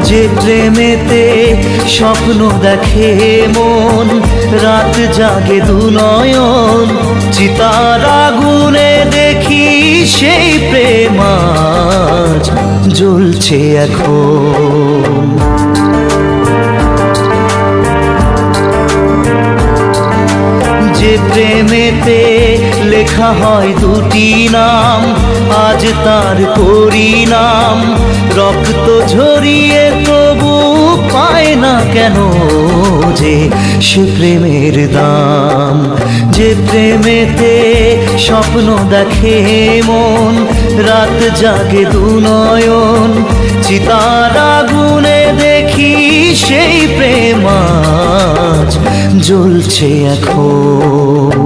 যে প্রেমেতে স্বপ্ন দেখে মন, রাত জাগে দু নয়ন, চিতার আগুনে দেখি সেই প্রেম আজ জ্বলছে এখন। যে প্রেমেতে লেখা হয় দুটি নাম, আজ তার পরিণাম রক্ত ঝরিয়ে তবু পায় না কেন যে সে প্রেমের দাম। যে প্রেমেতে স্বপ্ন দেখে মন, রাত জাগে দু নয়ন, চিতার আগুনে দেখি সেই প্রেম আজ জ্বলছে এখন।